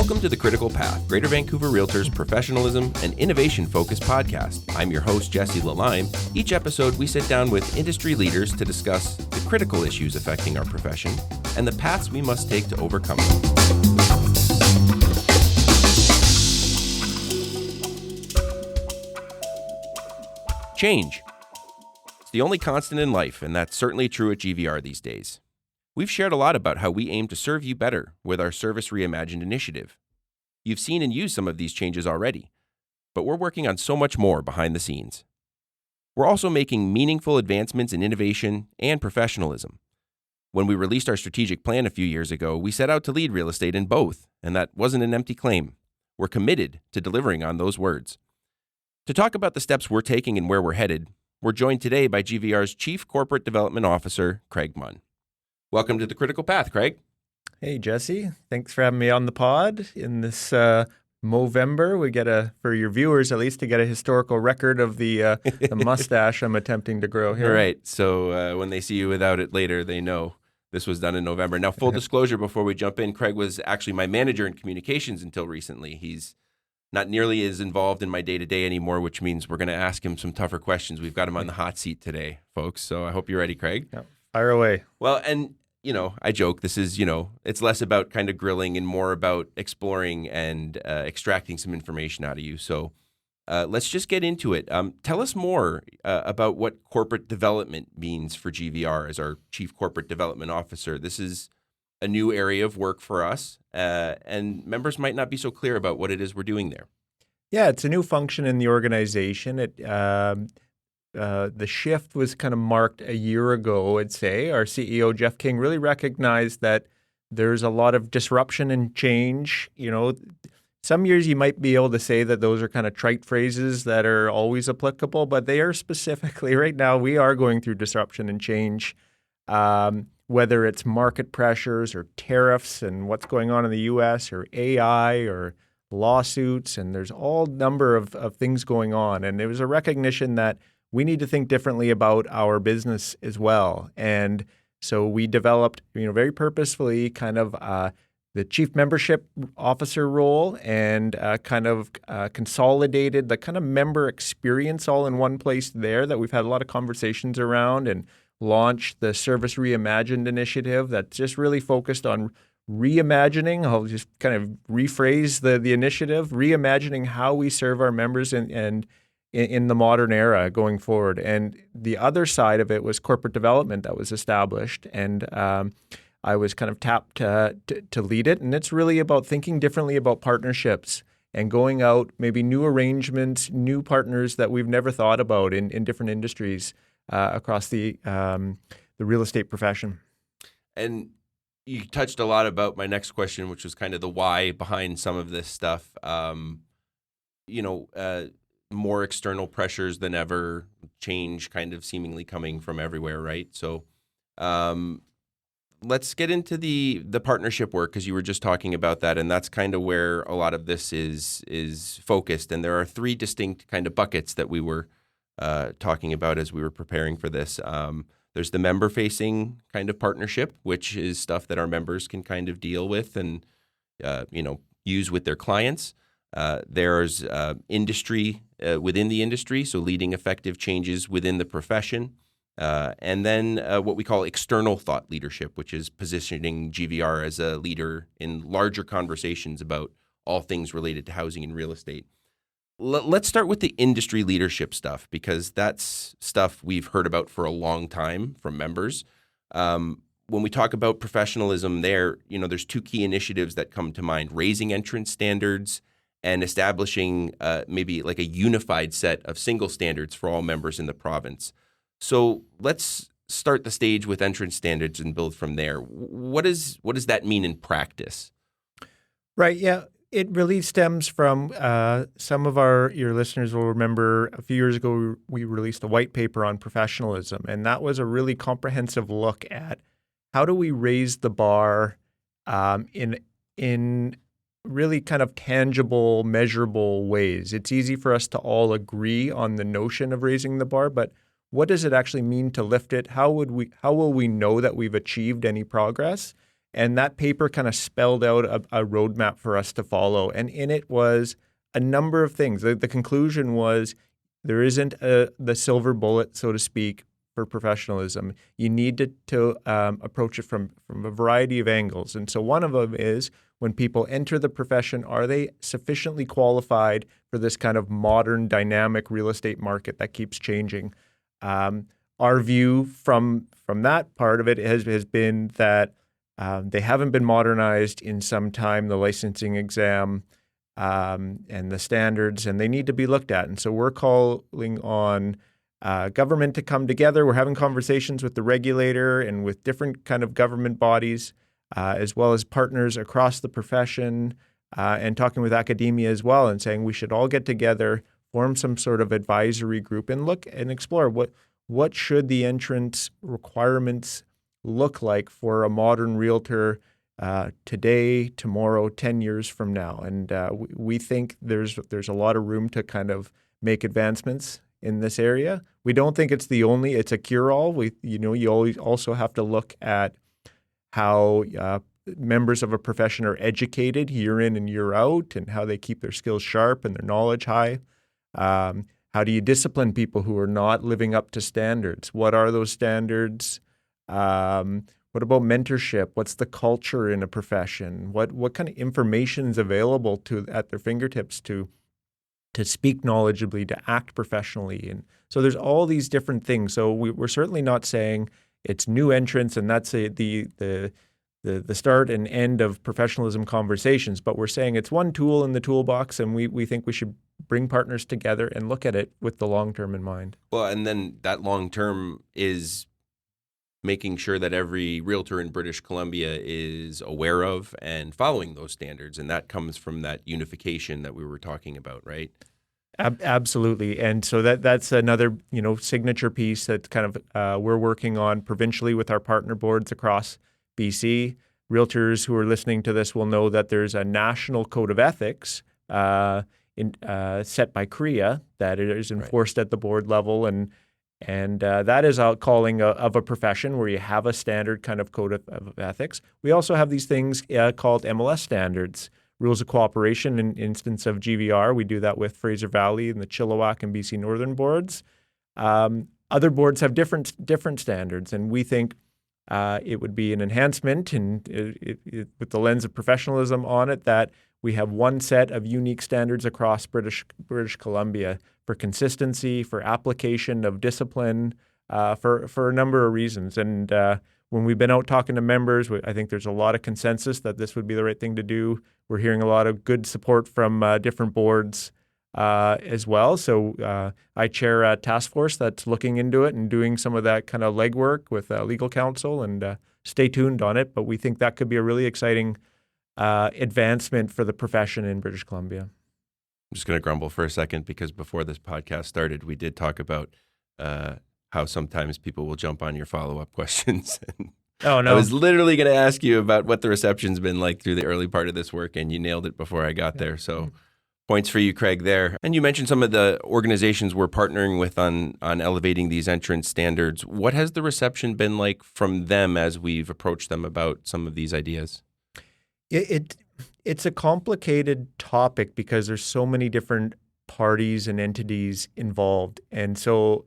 Welcome to The Critical Path, Greater Vancouver REALTORS professionalism and innovation-focused podcast. I'm your host, Jesse Lalime. Each episode, we sit down with industry leaders to discuss the critical issues affecting our profession and the paths we must take to overcome them. Change. It's the only constant in life, and that's certainly true at GVR these days. We've shared a lot about how we aim to serve you better with our Service Reimagined initiative. You've seen and used some of these changes already, but we're working on so much more behind the scenes. We're also making meaningful advancements in innovation and professionalism. When we released our strategic plan a few years ago, we set out to lead real estate in both, and that wasn't an empty claim. We're committed to delivering on those words. To talk about the steps we're taking and where we're headed, we're joined today by GVR's Chief Corporate Development Officer, Craig Munn. Welcome to The Critical Path, Craig. Hey, Jesse. Thanks for having me on the pod in this Movember. We get for your viewers at least, to get a historical record of the mustache I'm attempting to grow here. Right. So when they see you without it later, they know this was done in November. Now, full disclosure before we jump in, Craig was actually my manager in communications until recently. He's not nearly as involved in my day-to-day anymore, which means we're going to ask him some tougher questions. We've got him on the hot seat today, folks. So I hope you're ready, Craig. Yeah. Fire away. Well, and I joke, this is, it's less about kind of grilling and more about exploring and extracting some information out of you. So let's just get into it. Tell us more about what corporate development means for GVR as our Chief Corporate Development Officer. This is a new area of work for us, and members might not be so clear about what it is we're doing there. Yeah, it's a new function in the organization. The shift was kind of marked a year ago, I'd say. Our CEO, Jeff King, really recognized that there's a lot of disruption and change. Some years you might be able to say that those are kind of trite phrases that are always applicable, but they are specifically, right now, we are going through disruption and change, whether it's market pressures or tariffs and what's going on in the U.S. or AI or lawsuits, and there's all number of things going on. And there was a recognition that we need to think differently about our business as well. And so we developed, very purposefully kind of the chief membership officer role and consolidated the kind of member experience all in one place there that we've had a lot of conversations around, and launched the Service Reimagined initiative that's just really focused on reimagining. I'll just kind of rephrase the initiative, reimagining how we serve our members and in the modern era going forward. And the other side of it was corporate development that was established. And I was kind of tapped to lead it. And it's really about thinking differently about partnerships and going out, maybe new arrangements, new partners that we've never thought about in different industries across the real estate profession. And you touched a lot about my next question, which was kind of the why behind some of this stuff. More external pressures than ever, change kind of seemingly coming from everywhere, right? So let's get into the partnership work, because you were just talking about that, and that's kind of where a lot of this is focused. And there are three distinct kind of buckets that we were talking about as we were preparing for this. There's the member-facing kind of partnership, which is stuff that our members can kind of deal with and use with their clients. There's industry within the industry, so leading effective changes within the profession. And then what we call external thought leadership, which is positioning GVR as a leader in larger conversations about all things related to housing and real estate. Let's start with the industry leadership stuff, because that's stuff we've heard about for a long time from members. When we talk about professionalism there's two key initiatives that come to mind: raising entrance standards and establishing maybe like a unified set of single standards for all members in the province. So let's start the stage with entrance standards and build from there. What does that mean in practice? Right, yeah. It really stems from some of your listeners will remember a few years ago we released a white paper on professionalism, and that was a really comprehensive look at how do we raise the bar in really kind of tangible, measurable ways. It's easy for us to all agree on the notion of raising the bar, but what does it actually mean to lift it? How will we know that we've achieved any progress? And that paper kind of spelled out a roadmap for us to follow. And in it was a number of things. The conclusion was there isn't the silver bullet, so to speak, for professionalism. You need to approach it from a variety of angles. And so one of them is when people enter the profession, are they sufficiently qualified for this kind of modern, dynamic real estate market that keeps changing? Our view from that part of it has been that they haven't been modernized in some time, the licensing exam and the standards, and they need to be looked at. And so we're calling on government to come together. We're having conversations with the regulator and with different kind of government bodies, as well as partners across the profession, and talking with academia as well, and saying we should all get together, form some sort of advisory group, and look and explore what should the entrance requirements look like for a modern realtor today, tomorrow, 10 years from now. And we think there's a lot of room to kind of make advancements in this area. We don't think it's a cure-all. You always also have to look at how members of a profession are educated year in and year out, and how they keep their skills sharp and their knowledge high. How do you discipline people who are not living up to standards? What are those standards? What about mentorship? What's the culture in a profession? What kind of information is available at their fingertips to speak knowledgeably, to act professionally? And so there's all these different things. So we're certainly not saying it's new entrants and that's the start and end of professionalism conversations, but we're saying it's one tool in the toolbox, and we think we should bring partners together and look at it with the long term in mind. Well, and then that long term is making sure that every realtor in British Columbia is aware of and following those standards. And that comes from that unification that we were talking about, right? Absolutely. And so that's another, signature piece that kind of we're working on provincially with our partner boards across BC. Realtors who are listening to this will know that there's a national code of ethics set by CREA that is enforced at the board level. And that is a calling of a profession where you have a standard kind of code of ethics. We also have these things called MLS standards, rules of cooperation. In instance of GVR, we do that with Fraser Valley and the Chilliwack and BC Northern boards. Other boards have different standards, and we think it would be an enhancement and with the lens of professionalism on it that we have one set of unique standards across British Columbia for consistency, for application of discipline, for a number of reasons. And when we've been out talking to members, I think there's a lot of consensus that this would be the right thing to do. We're hearing a lot of good support from different boards as well. So I chair a task force that's looking into it and doing some of that kind of legwork with legal counsel, and stay tuned on it. But we think that could be a really exciting advancement for the profession in British Columbia. I'm just going to grumble for a second, because before this podcast started, we did talk about how sometimes people will jump on your follow-up questions. Oh, no. I was literally going to ask you about what the reception's been like through the early part of this work, and you nailed it before I got there. So points for you, Craig, there. And you mentioned some of the organizations we're partnering with on elevating these entrance standards. What has the reception been like from them as we've approached them about some of these ideas? It's a complicated topic because there's so many different parties and entities involved. And so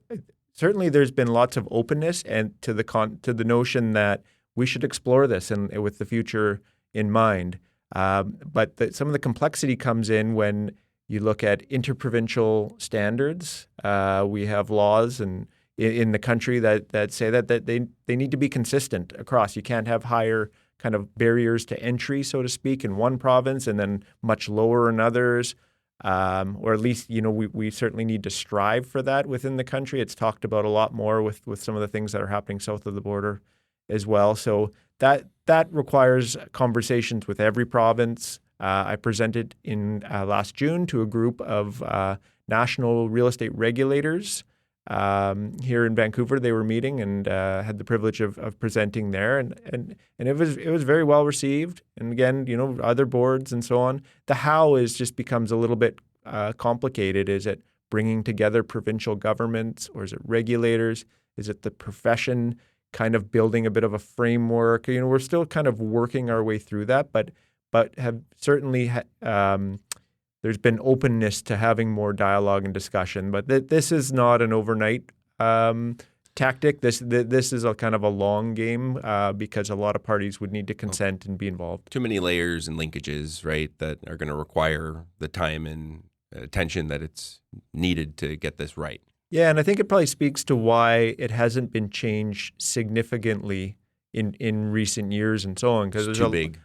certainly there's been lots of openness and to the notion that we should explore this and with the future in mind. But some of the complexity comes in when you look at interprovincial standards. We have laws in the country that say that they need to be consistent across. You can't have higher kind of barriers to entry, so to speak, in one province and then much lower in others. Or at least, we certainly need to strive for that within the country. It's talked about a lot more with some of the things that are happening south of the border as well. So that requires conversations with every province. I presented in last June to a group of national real estate regulators here in Vancouver. They were meeting and had the privilege of presenting there, and it was very well received. And again, other boards and so on. The how just becomes a little bit complicated. Is it bringing together provincial governments, or is it regulators? Is it the profession kind of building a bit of a framework. We're still kind of working our way through that, but have certainly there's been openness to having more dialogue and discussion. But this is not an overnight tactic. This is a kind of a long game because a lot of parties would need to consent and be involved. Too many layers and linkages, right, that are going to require the time and attention that it's needed to get this right. Yeah, and I think it probably speaks to why it hasn't been changed significantly in recent years and so on, because there's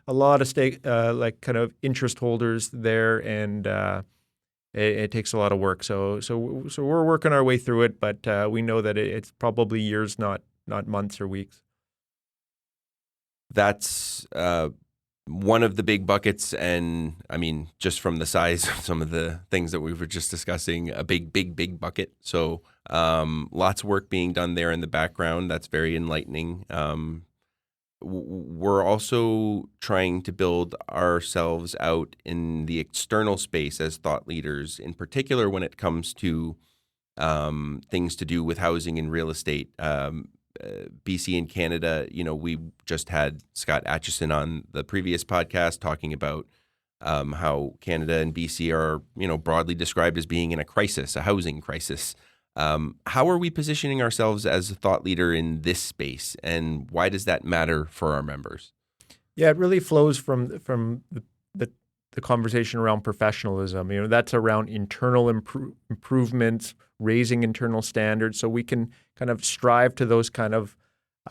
a lot of kind of interest holders there, and it takes a lot of work. So we're working our way through it, but we know that it's probably years, not months or weeks. That's one of the big buckets, and I mean, just from the size of some of the things that we were just discussing, a big bucket. So lots of work being done there in the background. That's very enlightening. We're also trying to build ourselves out in the external space as thought leaders, in particular when it comes to things to do with housing and real estate. BC and Canada, we just had Scott Atchison on the previous podcast talking about how Canada and BC are, broadly described as being in a crisis, a housing crisis. How are we positioning ourselves as a thought leader in this space, and why does that matter for our members? Yeah, it really flows from the conversation around professionalism. That's around internal improvements, raising internal standards, so we can kind of strive to those kind of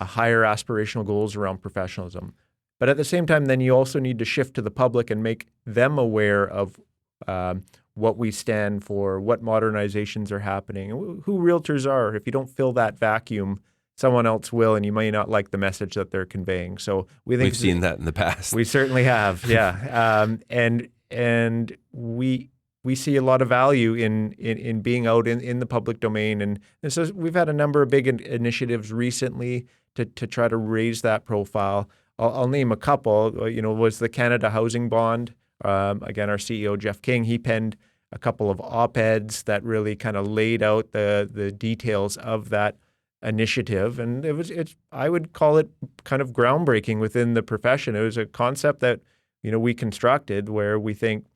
higher aspirational goals around professionalism. But at the same time, then you also need to shift to the public and make them aware of what we stand for, what modernizations are happening, who realtors are. If you don't fill that vacuum, someone else will, and you may not like the message that they're conveying. So we've seen that in the past. We certainly have, yeah. And we see a lot of value in being out in the public domain, and so we've had a number of big initiatives recently to try to raise that profile. I'll name a couple. Was the Canada Housing Bond. Again, our CEO, Jeff King, he penned a couple of op-eds that really kind of laid out the details of that initiative. And I would call it kind of groundbreaking within the profession. It was a concept that, we constructed where we think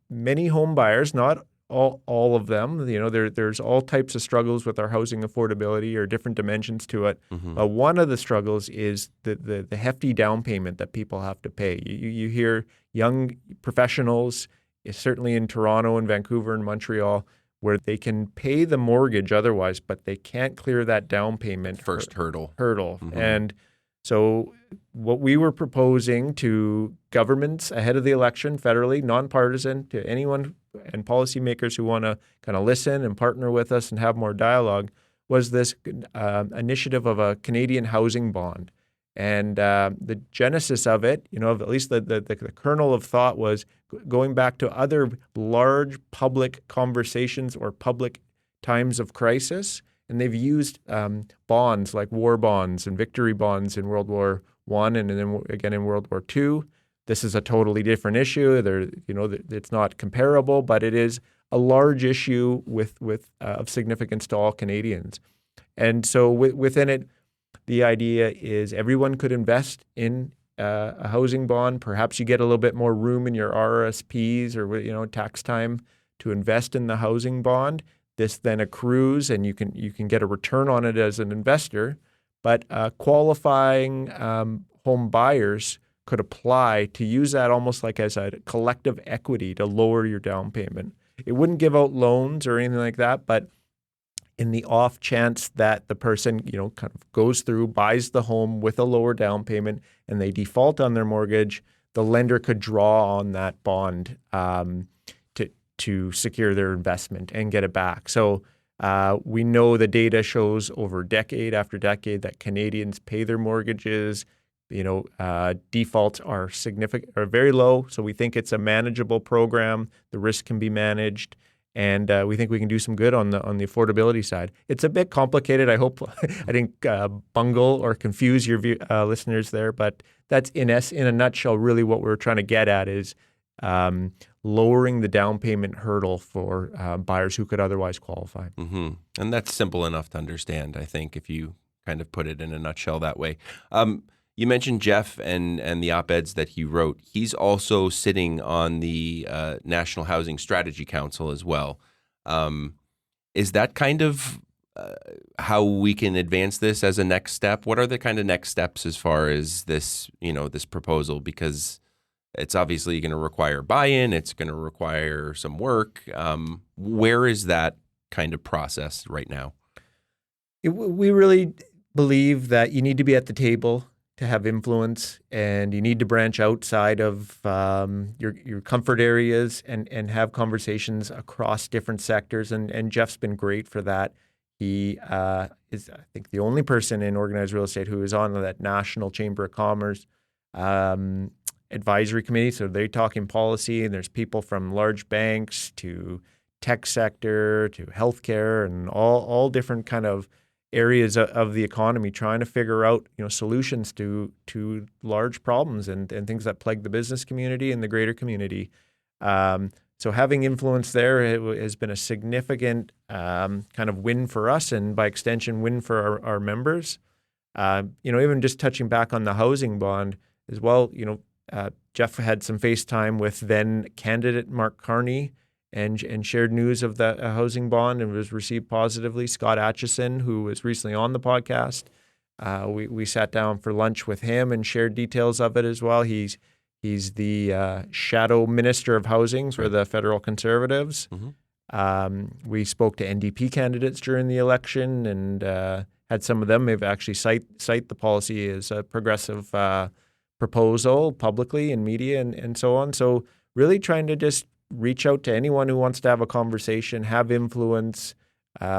many home buyers, not all of them, there's all types of struggles with our housing affordability or different dimensions to it. Mm-hmm. One of the struggles is the hefty down payment that people have to pay. You hear young professionals, certainly in Toronto and Vancouver and Montreal, where they can pay the mortgage otherwise, but they can't clear that down payment. First hurdle. Mm-hmm. And so what we were proposing to governments ahead of the election, federally, nonpartisan, to anyone and policymakers who want to kind of listen and partner with us and have more dialogue, was this initiative of a Canadian housing bond. And the genesis of it, at least the kernel of thought was going back to other large public conversations or public times of crisis. And they've used bonds like war bonds and victory bonds in World War I and then again in World War II. This is a totally different issue. It's not comparable, but it is a large issue of significance to all Canadians. And so within it, the idea is everyone could invest in a housing bond. Perhaps you get a little bit more room in your RRSPs or tax time to invest in the housing bond. This then accrues, and you can get a return on it as an investor. But qualifying home buyers could apply to use that almost like as a collective equity to lower your down payment. It wouldn't give out loans or anything like that, but in the off chance that the person, kind of goes through, buys the home with a lower down payment, and they default on their mortgage, the lender could draw on that bond to secure their investment and get it back. So we know the data shows over decade after decade that Canadians pay their mortgages. Defaults are very low. So we think it's a manageable program. The risk can be managed. And we think we can do some good on the affordability side. It's a bit complicated. I hope I didn't bungle or confuse your listeners there, but that's in a nutshell really what we're trying to get at is lowering the down payment hurdle for buyers who could otherwise qualify. Mm-hmm. And that's simple enough to understand, I think, if you kind of put it in a nutshell that way. You mentioned Jeff and the op-eds that he wrote. He's also sitting on the National Housing Strategy Council as well. Is that kind of how we can advance this as a next step? What are the kind of next steps as far as this, this proposal? Because it's obviously going to require buy-in. It's going to require some work. Where is that kind of process right now? We really believe that you need to be at the table to have influence, and you need to branch outside of your comfort areas and have conversations across different sectors. And Jeff's been great for that. He is, I think, the only person in organized real estate who is on that National Chamber of Commerce advisory committee. So they're talking policy, and there's people from large banks to tech sector to healthcare and all different kind of areas of the economy, trying to figure out solutions to large problems and things that plague the business community and the greater community. So having influence there has been a significant kind of win for us, and by extension, win for our members. Even just touching back on the housing bond as well. Jeff had some FaceTime with then candidate Mark Carney and shared news of the housing bond and was received positively. Scott Atchison, who was recently on the podcast, we sat down for lunch with him and shared details of it as well. He's the shadow minister of housing for the federal Conservatives. Mm-hmm. We spoke to NDP candidates during the election and had some of them maybe actually cite the policy as a progressive proposal publicly in media and so on. So really trying to just reach out to anyone who wants to have a conversation, have influence,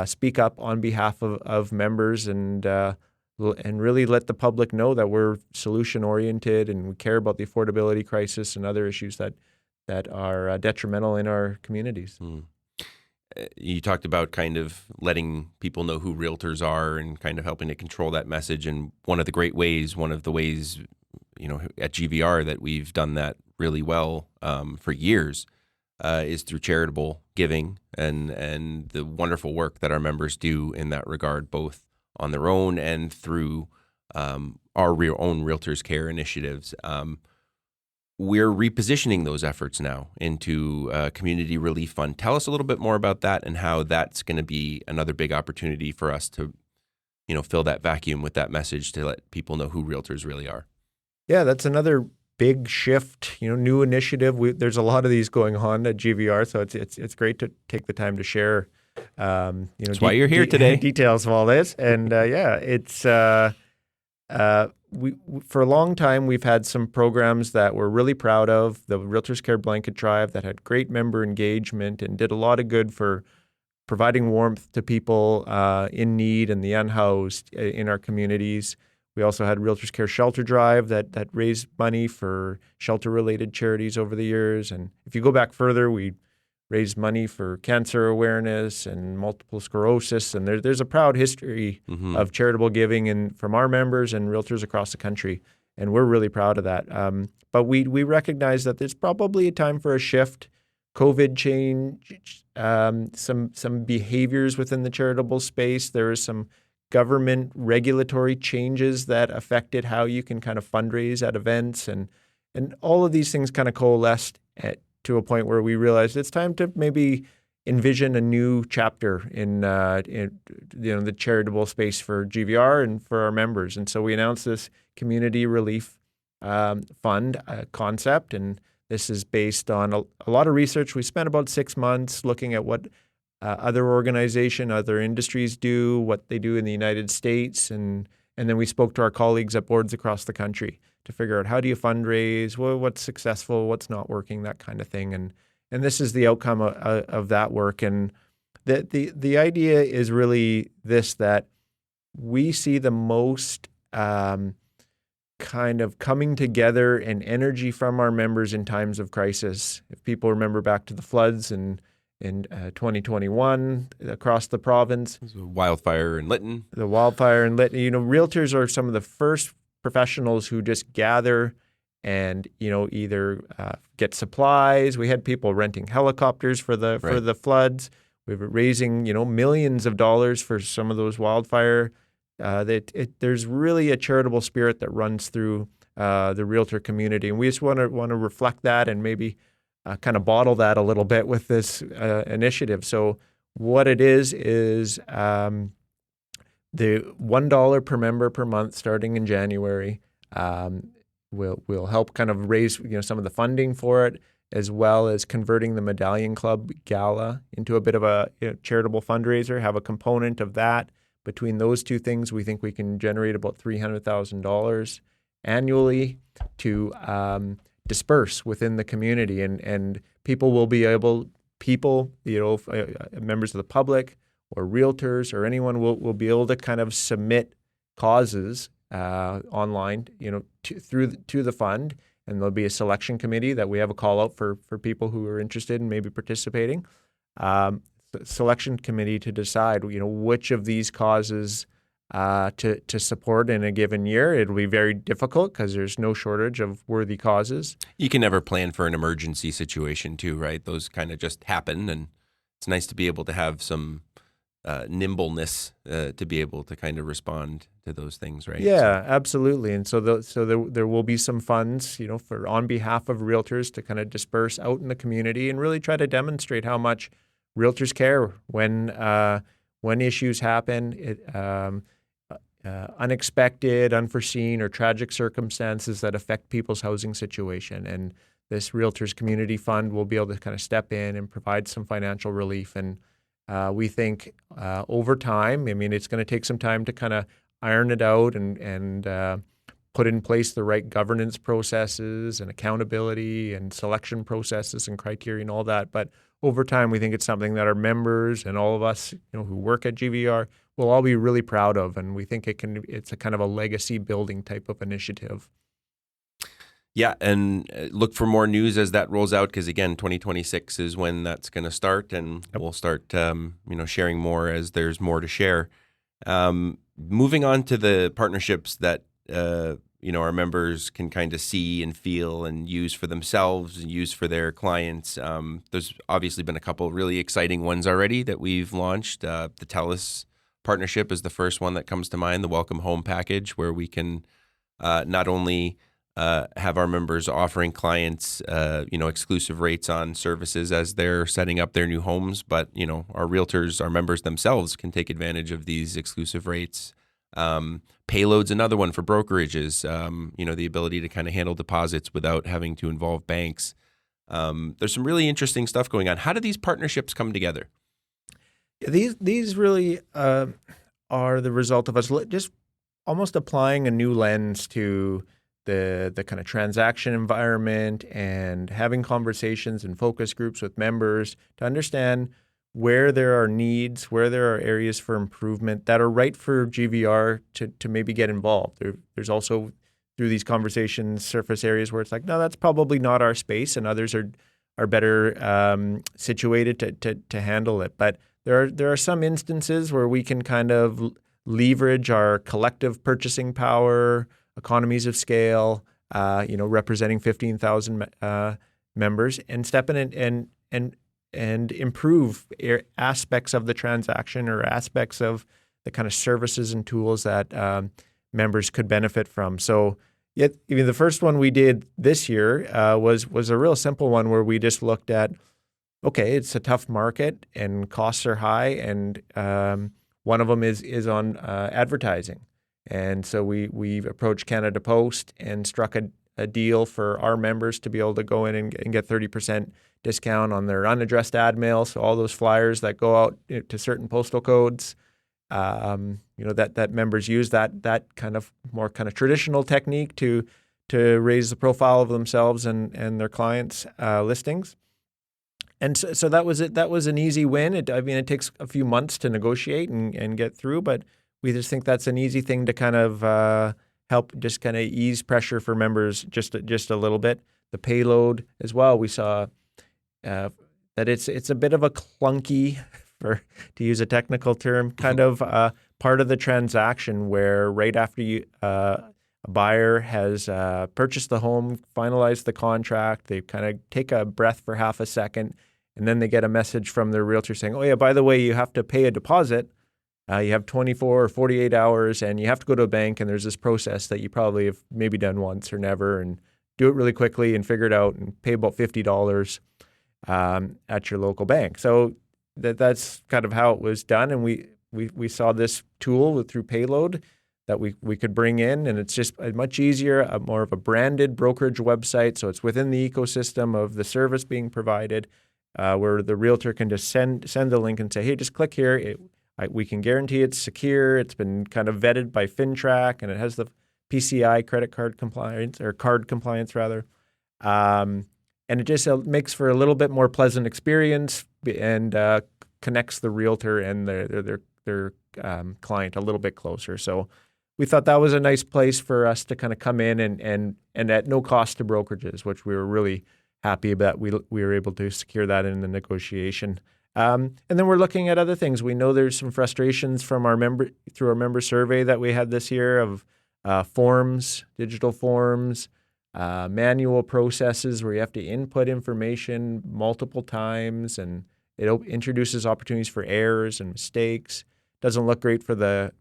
speak up on behalf of members, and really let the public know that we're solution-oriented and we care about the affordability crisis and other issues that are detrimental in our communities. You talked about kind of letting people know who realtors are and kind of helping to control that message. And one of the ways at GVR that we've done that really well for years is through charitable giving and the wonderful work that our members do in that regard, both on their own and through our own Realtors Care initiatives. We're repositioning those efforts now into a community relief fund. Tell us a little bit more about that and how that's going to be another big opportunity for us to, fill that vacuum with that message to let people know who realtors really are. Yeah, that's another big shift, new initiative. There's a lot of these going on at GVR, so it's great to take the time to share. That's why you're here today. Details of all this, and it's we for a long time we've had some programs that we're really proud of. The Realtors Care Blanket Drive that had great member engagement and did a lot of good for providing warmth to people in need and the unhoused in our communities. We also had Realtors Care Shelter Drive that raised money for shelter-related charities over the years. And if you go back further, we raised money for cancer awareness and multiple sclerosis. And there's a proud history of charitable giving from our members and realtors across the country. And we're really proud of that. But we recognize that there's probably a time for a shift. COVID changed some behaviors within the charitable space. There is some government regulatory changes that affected how you can kind of fundraise at events, and all of these things kind of coalesced to a point where we realized it's time to maybe envision a new chapter in the charitable space for GVR and for our members. And so we announced this community relief fund concept, and this is based on a lot of research. We spent about 6 months looking at what other industries do, what they do in the United States, and then we spoke to our colleagues at boards across the country to figure out how do you fundraise, what's successful, what's not working, that kind of thing. And this is the outcome of that work. And the idea is really this, that we see the most kind of coming together and energy from our members in times of crisis. If people remember back to the floods in 2021 across the province. Wildfire in Lytton. The wildfire in Lytton. Realtors are some of the first professionals who just gather and, either get supplies. We had people renting helicopters for the floods. We were raising, millions of dollars for some of those wildfire There's really a charitable spirit that runs through the realtor community, and we just want to reflect that and maybe kind of bottle that a little bit with this initiative. So what it is the $1 per member per month starting in January will help kind of raise some of the funding for it, as well as converting the Medallion Club Gala into a bit of a charitable fundraiser, have a component of that. Between those two things, we think we can generate about $300,000 annually to disperse within the community, and people will be able, members of the public or realtors or anyone will be able to kind of submit causes online, to the fund, and there'll be a selection committee that we have a call out for people who are interested in maybe participating. Selection committee to decide, which of these causes to support in a given year. It'll be very difficult because there's no shortage of worthy causes. You can never plan for an emergency situation too, right? Those kind of just happen, and it's nice to be able to have some nimbleness to be able to kind of respond to those things, right? Yeah, absolutely. And so there will be some funds, for on behalf of realtors to kind of disperse out in the community and really try to demonstrate how much realtors care when issues happen, unexpected, unforeseen, or tragic circumstances that affect people's housing situation. And this Realtors Community Fund will be able to kind of step in and provide some financial relief. And we think over time, it's going to take some time to kind of iron it out and put in place the right governance processes and accountability and selection processes and criteria and all that. But over time, we think it's something that our members and all of us, who work at GVR will all be really proud of. And we think it's a kind of a legacy building type of initiative. Yeah, and look for more news as that rolls out, because again, 2026 is when that's going to start, and we'll start, sharing more as there's more to share. Moving on to the partnerships that our members can kind of see and feel and use for themselves and use for their clients. There's obviously been a couple really exciting ones already that we've launched. The TELUS partnership is the first one that comes to mind, the Welcome Home package, where we can not only have our members offering clients, exclusive rates on services as they're setting up their new homes, but, our realtors, our members themselves can take advantage of these exclusive rates. Payload's another one for brokerages, the ability to kind of handle deposits without having to involve banks. There's some really interesting stuff going on. How do these partnerships come together? These really are the result of us just almost applying a new lens to the kind of transaction environment and having conversations and focus groups with members to understand where there are needs, where there are areas for improvement that are right for GVR to maybe get involved. There's also, through these conversations, surface areas where it's like, no, that's probably not our space, and others are better situated to handle it. But there are some instances where we can kind of leverage our collective purchasing power, economies of scale, representing 15,000 members, and step in and improve aspects of the transaction or aspects of the kind of services and tools that members could benefit from. So, the first one we did this year was a real simple one where we just looked at, okay, it's a tough market and costs are high, and one of them is on advertising. And so we approached Canada Post and struck a deal for our members to be able to go in and get 30% discount on their unaddressed ad mail. So all those flyers that go out to certain postal codes, that members use that kind of more kind of traditional technique to raise the profile of themselves and their clients' listings. And so that was it. That was an easy win. It takes a few months to negotiate and get through, but we just think that's an easy thing to kind of help just kind of ease pressure for members just a little bit. The payload as well, we saw that it's a bit of a clunky, to use a technical term, kind of part of the transaction where right after a buyer has purchased the home, finalized the contract, they kind of take a breath for half a second, and then they get a message from their realtor saying, oh yeah, by the way, you have to pay a deposit You have 24 or 48 hours, and you have to go to a bank, and there's this process that you probably have maybe done once or never, and do it really quickly and figure it out and pay about $50 at your local bank. So that's kind of how it was done, and we saw this tool through Payload that we could bring in, and it's just much easier, more of a branded brokerage website, so it's within the ecosystem of the service being provided, where the realtor can just send the link and say, hey, just click here. We can guarantee it's secure. It's been kind of vetted by FinTrack, and it has the PCI credit card compliance, or card compliance rather. And it just makes for a little bit more pleasant experience and connects the realtor and their client a little bit closer. So we thought that was a nice place for us to kind of come in and at no cost to brokerages, which we were really happy about. We were able to secure that in the negotiation. And then we're looking at other things. We know there's some frustrations from through our member survey that we had this year of forms, digital forms, manual processes where you have to input information multiple times, and it introduces opportunities for errors and mistakes. Doesn't look great for the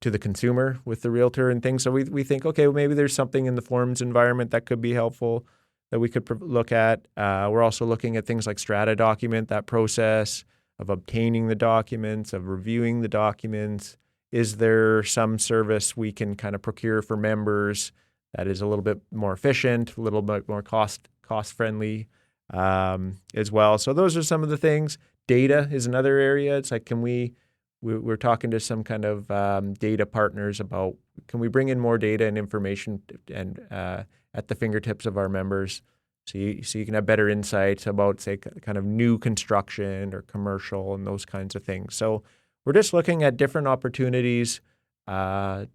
to the consumer with the realtor and things. So we think, okay, well, maybe there's something in the forms environment that could be helpful that we could look at. We're also looking at things like Strata Document, that process of obtaining the documents, of reviewing the documents. Is there some service we can kind of procure for members that is a little bit more efficient, a little bit more cost-friendly as well? So those are some of the things. Data is another area. It's like, we're talking to some kind of data partners about, can we bring in more data and information and at the fingertips of our members, so you can have better insights about, say, kind of new construction or commercial and those kinds of things. So we're just looking at different opportunities to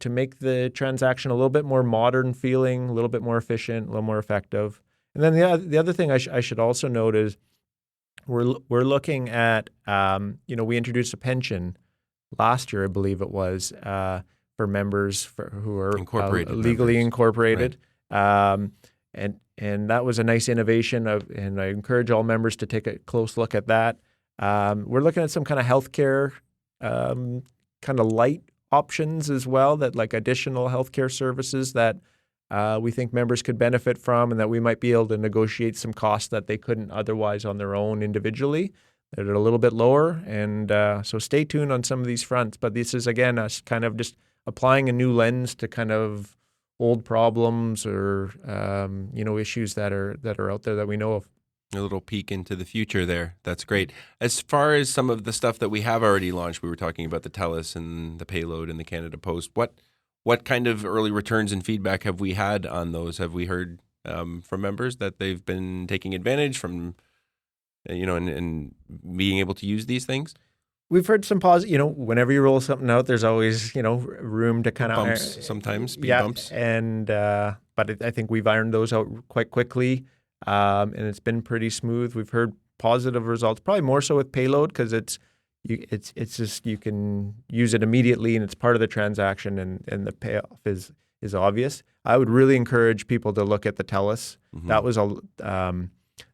make the transaction a little bit more modern feeling, a little bit more efficient, a little more effective. And then the other thing I should also note is we're looking at we introduced a pension last year, I believe it was, for members who are legally members. Incorporated. Right. And that was a nice innovation and I encourage all members to take a close look at that. We're looking at some kind of healthcare kind of light options as well, that like additional healthcare services that we think members could benefit from, and that we might be able to negotiate some costs that they couldn't otherwise on their own individually. They're a little bit lower, and so stay tuned on some of these fronts. But this is, again, us kind of just applying a new lens to kind of old problems or issues that are out there that we know of. A little peek into the future there. That's great. As far as some of the stuff that we have already launched, we were talking about the TELUS and the Payload and the Canada Post. What kind of early returns and feedback have we had on those? Have we heard from members that they've been taking advantage from, and being able to use these things? We've heard some positive, whenever you roll something out, there's always, room to kind of bumps sometimes, speed bumps. And, but I think we've ironed those out quite quickly. And it's been pretty smooth. We've heard positive results, probably more so with Payload, because it's just, you can use it immediately and it's part of the transaction, and the payoff is obvious. I would really encourage people to look at the TELUS. Mm-hmm. That was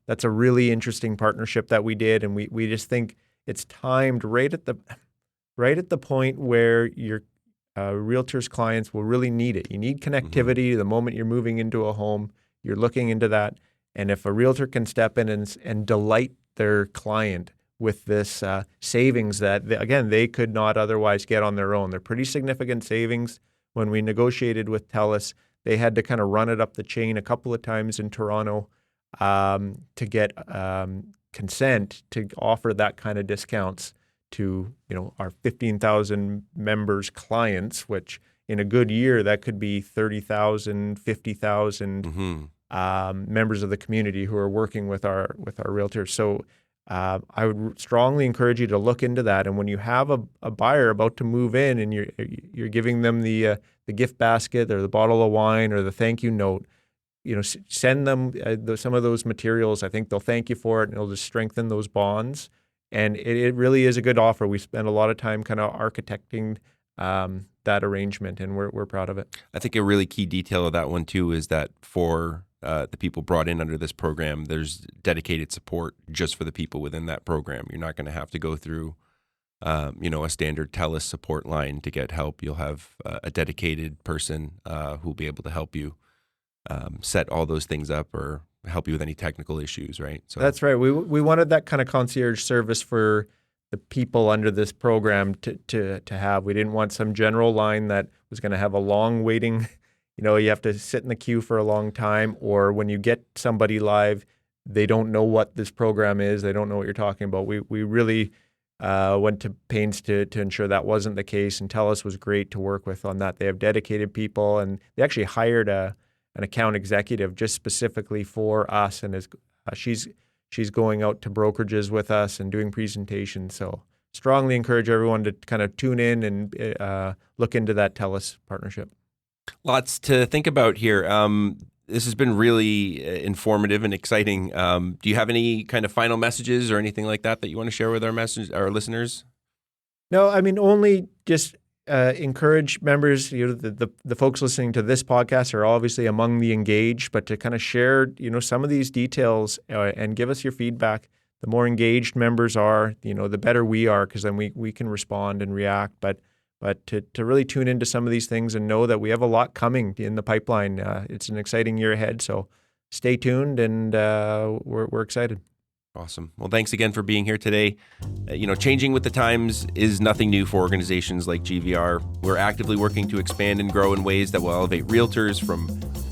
that's a really interesting partnership that we did, and we just think it's timed right at the point where your realtors clients will really need it. You need connectivity. Mm-hmm. The moment you're moving into a home, you're looking into that. And if a realtor can step in and delight their client with this savings that, again, they could not otherwise get on their own. They're pretty significant savings. When we negotiated with TELUS, they had to kind of run it up the chain a couple of times in Toronto to get consent to offer that kind of discounts to our 15,000 members clients, which in a good year that could be 30,000, 50,000 members of the community who are working with our realtors. So I would strongly encourage you to look into that. And when you have a buyer about to move in and you're giving them the gift basket or the bottle of wine or the thank you note, send them some of those materials. I think they'll thank you for it, and it'll just strengthen those bonds. And it really is a good offer. We spend a lot of time kind of architecting that arrangement, and we're proud of it. I think a really key detail of that one too is that for the people brought in under this program, there's dedicated support just for the people within that program. You're not going to have to go through a standard TELUS support line to get help. You'll have a dedicated person who'll be able to help you set all those things up or help you with any technical issues, right? So that's right. We wanted that kind of concierge service for the people under this program to have. We didn't want some general line that was going to have a long waiting. You have to sit in the queue for a long time, or when you get somebody live, they don't know what this program is. They don't know what you're talking about. We really went to pains to ensure that wasn't the case, and TELUS was great to work with on that. They have dedicated people, and they actually hired an account executive just specifically for us, and she's going out to brokerages with us and doing presentations. So strongly encourage everyone to kind of tune in and look into that TELUS partnership. Lots to think about here. This has been really informative and exciting. Do you have any kind of final messages or anything like that you want to share with our listeners? No, I mean, only just encourage members. The folks listening to this podcast are obviously among the engaged, but to kind of share, some of these details and give us your feedback. The more engaged members are, the better we are, because then we can respond and react. But to really tune into some of these things and know that we have a lot coming in the pipeline. It's an exciting year ahead, so stay tuned, and we're excited. Awesome. Well, thanks again for being here today. Changing with the times is nothing new for organizations like GVR. We're actively working to expand and grow in ways that will elevate realtors, from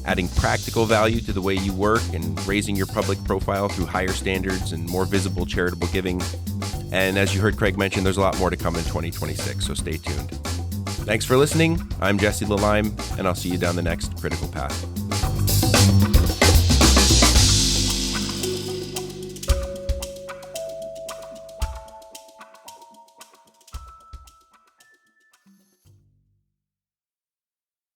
adding practical value to the way you work and raising your public profile through higher standards and more visible charitable giving. And as you heard Craig mention, there's a lot more to come in 2026, so stay tuned. Thanks for listening. I'm Jesse Lalime, and I'll see you down the next Critical Path.